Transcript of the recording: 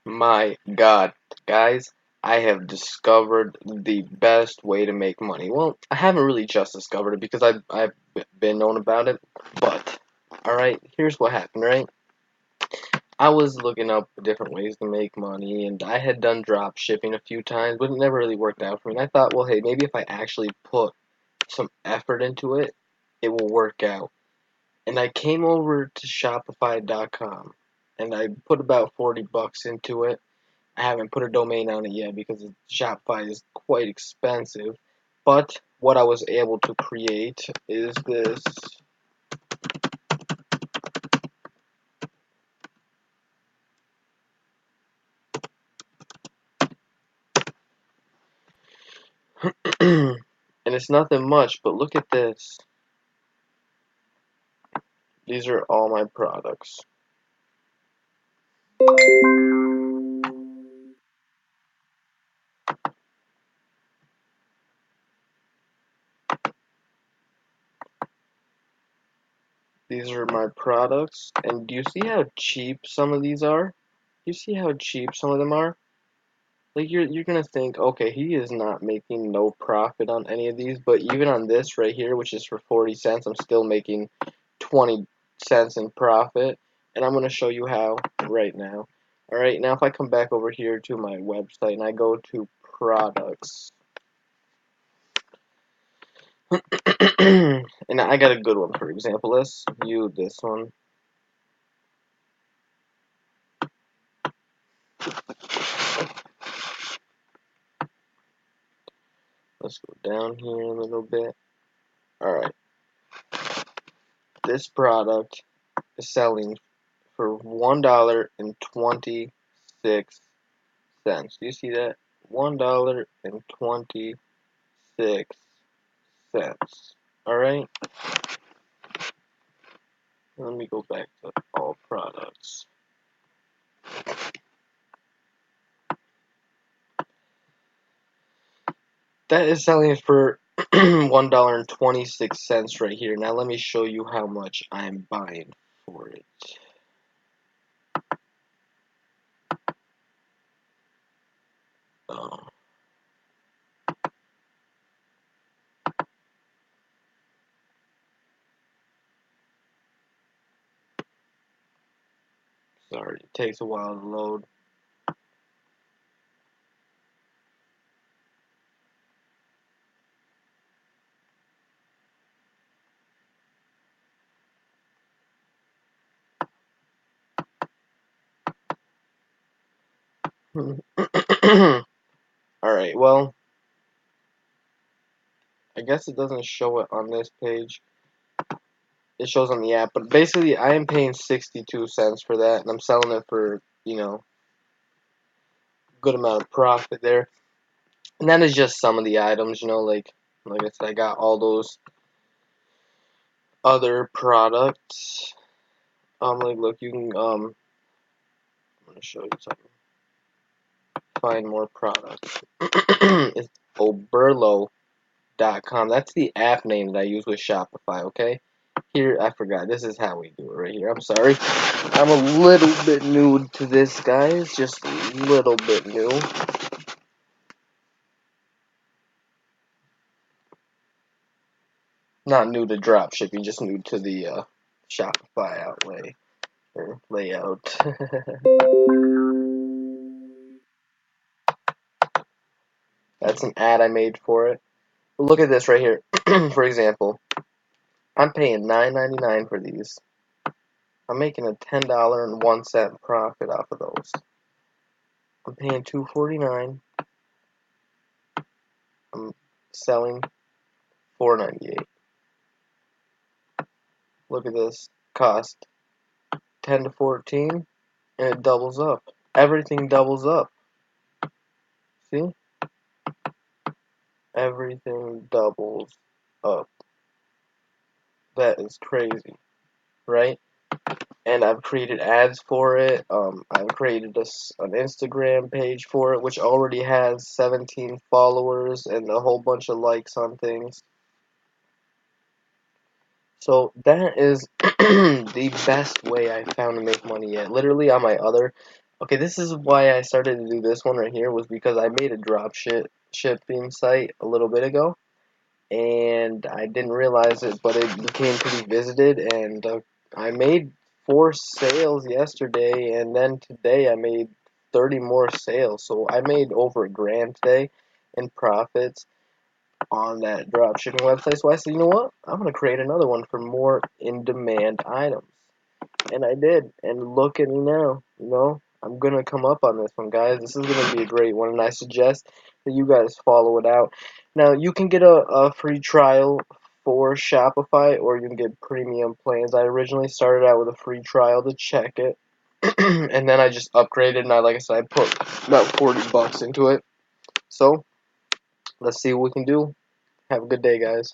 My God, guys, I have discovered the best way to make money. Well, I haven't really just discovered it because I've been known about it, but alright, here's what happened, right? I was looking up different ways to make money, and I had done drop shipping a few times, but it never really worked out for me. And I thought, well, hey, maybe if I actually put some effort into it, it will work out. And I came over to Shopify.com, and I put about 40 bucks into it. I haven't put a domain on it yet because Shopify is quite expensive. But what I was able to create is this. And it's nothing much, but look at this. These are all my products. These are my products. And do you see how cheap some of these are? Do you see how cheap some of them are? Like you're gonna think, okay, he is not making no profit on any of these, but even on this right here, which is for 40 cents, I'm still making 20 cents in profit, and I'm gonna show you how right now. Alright, now if I come back over here to my website and I go to products, and I got a good one, for example. Let's view this one. Let's go down here a little bit. Alright, this product is selling for $1.26. Do you see that? $1.26. Alright? Let me go back to all products. That is selling for $1.26 right here. Now let me show you how much I'm buying for it. Oh. Sorry, it takes a while to load. Alright, well, I guess it doesn't show it on this page. It shows on the app, but basically I am paying 62 cents for that, and I'm selling it for, good amount of profit there. And that is just some of the items, like I said, I got all those other products. Like look, you can I'm gonna show you something. Find more products. It's Oberlo.com. That's the app name that I use with Shopify, okay? Here, I forgot. This is how we do it right here. I'm sorry. I'm a little bit new to this, guys. Just a little bit new. Not new to dropshipping, just new to the Shopify outlay or layout. That's an ad I made for it. But look at this right here. For example, I'm paying $9.99 for these. I'm making a $10.01 profit off of those. I'm paying $2.49. I'm selling $4.98. Look at this. Cost 10 to 14, and it doubles up. Everything doubles up. See? Everything doubles up. That is crazy, right? And I've created ads for it. I've created an Instagram page for it, which already has 17 followers and a whole bunch of likes on things. So that is the best way I found to make money yet. Literally on my other Okay, this is why I started to do this one right here, was because I made a shipping site a little bit ago, and I didn't realize it, but it became pretty visited, and I made 4 sales yesterday, and then today I made 30 more sales. So I made over $1,000 today in profits on that dropshipping website. So I said, you know what? I'm gonna create another one for more in-demand items. And I did, and look at me now. I'm gonna come up on this one, guys. This is gonna be a great one, and I suggest that you guys follow it out. Now, you can get a free trial for Shopify, or you can get premium plans. I originally started out with a free trial to check it, and then I just upgraded, and like I said, I put about 40 bucks into it. So, let's see what we can do. Have a good day, guys.